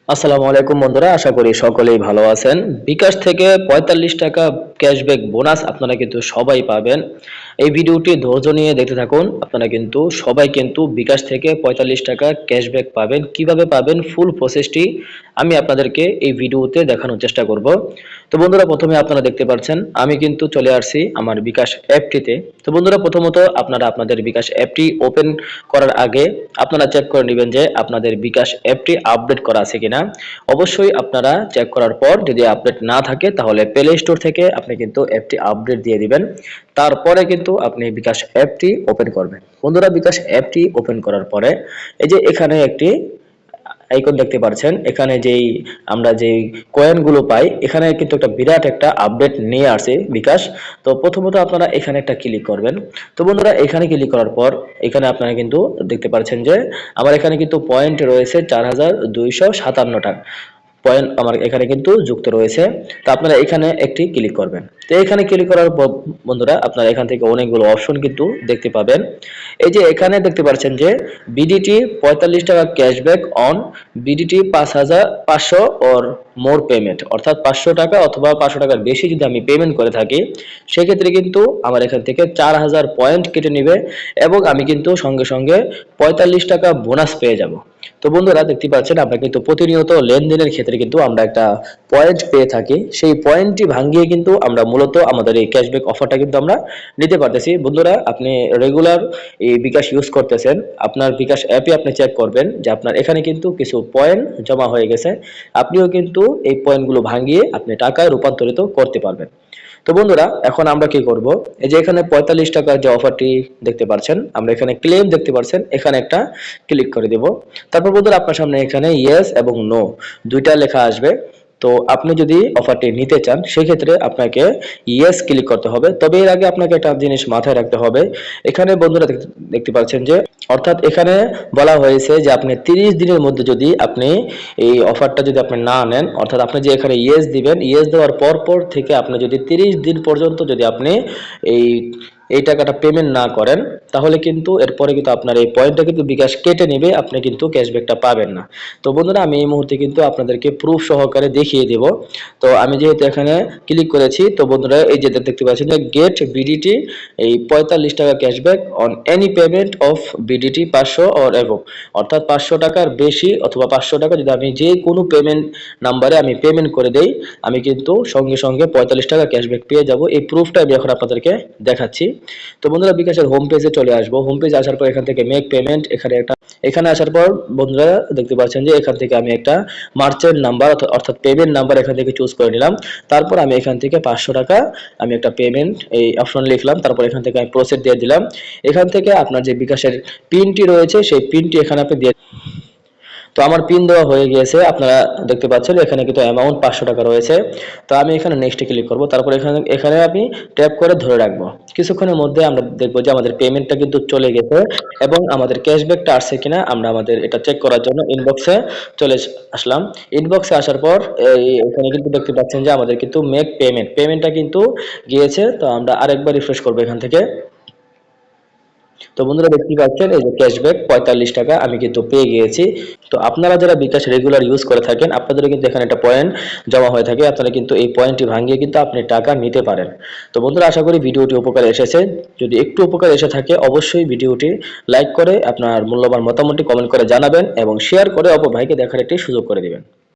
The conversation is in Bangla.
আসসালামু আলাইকুম বন্ধুরা, আশা করি সকলেই ভালো আছেন। বিকাশ থেকে ৪৫ টাকা ক্যাশব্যাক বোনাস আপনারা কিন্তু সবাই পাবেন। এই ভিডিওটি ধৈর্য নিয়ে দেখতে থাকুন। আপনারা কিন্তু সবাই কিন্তু বিকাশ থেকে ৪৫ টাকা ক্যাশব্যাক পাবেন। কিভাবে পাবেন ফুল প্রসেসটি আমি আপনাদেরকে এই ভিডিওতে দেখানোর চেষ্টা করব। তো বন্ধুরা, প্রথমে আপনারা দেখতে পাচ্ছেন আমি কিন্তু চলে আসছি আমার বিকাশ অ্যাপটিতে। তো বন্ধুরা, প্রথমত আপনারা আপনাদের বিকাশ অ্যাপটি ওপেন করার আগে আপনারা চেক করে নেবেন যে আপনাদের বিকাশ অ্যাপটি আপডেট করা আছে কিনা। অবশ্যই আপনারা চেক করার পর যদি আপডেট না থাকে তাহলে প্লে স্টোর থেকে আপনি কিন্তু অ্যাপটি আপডেট দিয়ে দিবেন। তারপরে কিন্তু আপনি বিকাশ অ্যাপটি ওপেন করবেন। বন্ধুরা, বিকাশ অ্যাপটি ওপেন করার পরে এই যে এখানে একটি আইকন দেখতে পাচ্ছেন, এখানে আমরা যেই কয়েনগুলো পাই এখানে কিন্তু একটা বিরাট একটা আপডেট নিয়ে আসে বিকাশ। তো প্রথমত আপনারা এখানে একটা ক্লিক করবেন। তো বন্ধুরা, এখানে ক্লিক করার পর এখানে আপনারা কিন্তু দেখতে পাচ্ছেন যে আমার এখানে কিন্তু পয়েন্ট রয়েছে ৪,২৫৭ টাকা পয়েন্ট আমার এখানে কিন্তু যুক্ত রয়েছে। তো আপনারা এখানে একটি ক্লিক করবেন। তো এখানে ক্লিক করার পর বন্ধুরা আপনারা এখান থেকে অনেকগুলো অপশন কিন্তু দেখতে পাবেন। এই যে এখানে দেখতে পাচ্ছেন যে বিডিটি ৪৫ টাকা cashback on BDT ৫,৫০০ or more payment, অর্থাৎ ৫০০ টাকা অথবা ৫০০ টাকার বেশি যদি আমি পেমেন্ট করে থাকি সেক্ষেত্রে কিন্তু আমার এখান থেকে ৪,০০০ পয়েন্ট কেটে নেবে এবং আমি কিন্তু সঙ্গে সঙ্গে ৪৫ টাকা বোনাস পেয়ে যাব। তো বন্ধুরা, দেখতে পাচ্ছেন আমরা কিন্তু প্রতিনিয়ত লেনদেনের ক্ষেত্রে কিন্তু আমরা একটা পয়েন্ট পেয়ে থাকি। সেই পয়েন্টটি ভাঙিয়ে কিন্তু আমরা মূলত আমাদের এই ক্যাশব্যাক অফারটা কিন্তু আমরা নিতে পারতেছি। বন্ধুরা, আপনি রেগুলার এই বিকাশ ইউজ করতেছেন, আপনার বিকাশ অ্যাপে আপনি চেক করবেন যে আপনার এখানে কিন্তু কিছু পয়েন্ট জমা হয়ে গেছে। আপনিও কিন্তু এই পয়েন্টগুলো ভাঙিয়ে আপনি টাকায় রূপান্তরিত করতে পারবেন। তো বন্ধুরা, এখন আমরা কি করব, এই যে এখানে ৪৫ টাকার যে অফারটি দেখতে পাচ্ছেন, আমরা এখানে ক্লেম দেখতে পাচ্ছেন, এখানে একটা ক্লিক করে দেব। তারপর বন্ধুরা আপনার সামনে এখানে ইয়েস এবং নো দুইটা লেখা আসবে। তো আপনি যদি অফারটি নিতে চান সেক্ষেত্রে আপনাকে ইয়েস ক্লিক করতে হবে। তবে এর আগে আপনাকে একটা জিনিস মাথায় রাখতে হবে। এখানে বন্ধুরা দেখতে পাচ্ছেন যে অর্থাৎ এখানে বলা হয়েছে যে আপনি 30 দিনের মধ্যে যদি আপনি এই অফারটা যদি আপনি না নেন, অর্থাৎ আপনি যে এখানে ইয়েস দিবেন, ইয়েস দেওয়ার পর থেকে আপনি যদি 30 দিন পর্যন্ত যদি আপনি এই এই টাকাটা পেমেন্ট না করেন তাহলে কিন্তু এরপরে কিন্তু আপনার এই পয়েন্টটা কিন্তু বিকাশ কেটে নেবে, আপনি কিন্তু ক্যাশব্যাকটা পাবেন না। তো বন্ধুরা, আমি এই মুহূর্তে কিন্তু আপনাদেরকে প্রুফ সহকারে দেখিয়ে দেব। তো আমি যেহেতু এখানে ক্লিক করেছি, তো বন্ধুরা এই যে দেখতে পাচ্ছেন যে গেট বিডিটি এই ৪৫ টাকা cashback on any payment of BDT ৫০০ or এভব, অর্থাৎ ৫০০ টাকার বেশি অথবা ৫০০ টাকা যদি আমি যে কোনো পেমেন্ট নাম্বারে আমি পেমেন্ট করে দেই আমি কিন্তু সঙ্গে সঙ্গে ৪৫ টাকা ক্যাশব্যাক পেয়ে যাব। এই প্রুফটা আমি এখন আপনাদেরকে দেখাচ্ছি। তো বন্ধুরা, বিকাশের হোম পেজে চলে আসবো। হোম পেজে আসার পর এখান থেকে মেক পেমেন্ট, এখানে আসার পর বন্ধুরা দেখতে পাচ্ছেন যে এখান থেকে আমি একটা মার্চেন্ট নাম্বার অর্থাৎ পেমেন্ট নাম্বার এখান থেকে চুজ করে নিলাম। তারপর আমি এখান থেকে ৫০০ টাকা আমি একটা পেমেন্ট এই অপশন লিখলাম। তারপর এখান থেকে আমি প্রসেস দিয়ে দিলাম। এখান থেকে আপনার যে বিকাশের পিনটি রয়েছে সেই পিনটি এখানে আপনি দিয়ে, তো আমার পিন দেওয়া হয়ে গিয়েছে। আপনারা দেখতে পাচ্ছেন এখানে কিন্তু অ্যামাউন্ট ৫০০ টাকা রয়েছে। তো আমি এখানে নেক্সটে ক্লিক করব। তারপর এখানে আমি ট্যাপ করে ধরে রাখবো। কিছুক্ষণের মধ্যে আমরা দেখবো যে আমাদের পেমেন্টটা কিন্তু চলে গেছে এবং আমাদের ক্যাশব্যাকটা আসছে কিনা আমরা আমাদের এটা চেক করার জন্য ইনবক্সে চলে আসলাম। ইনবক্সে আসার পর এখানে কিন্তু দেখতে পাচ্ছেন যে আমাদের কিন্তু মেক পেমেন্টটা কিন্তু গিয়েছে। তো আমরা আরেকবার রিফ্রেশ করবো এখান থেকে। তো বন্ধুরা, দেখতে পাচ্ছেন এই যে ক্যাশব্যাক ৪৫ টাকা আমি কিন্তু পেয়ে গিয়েছি। তো আপনারা যারা বিকাশ রেগুলার ইউজ করে থাকেন আপনাদেরও কিন্তু এখানে একটা পয়েন্ট জমা হয়ে থাকে, আপনারা কিন্তু এই পয়েন্টটি ভাঙিয়ে কিন্তু আপনি টাকা নিতে পারেন। তো বন্ধুরা, আশা করি ভিডিওটি উপকারে এসেছে। যদি একটু উপকার এসে থাকে অবশ্যই ভিডিওটি লাইক করে আপনার মূল্যবান মতামতটি কমেন্ট করে জানাবেন এবং শেয়ার করে অপর ভাইকে দেখার একটি সুযোগ করে দিবেন।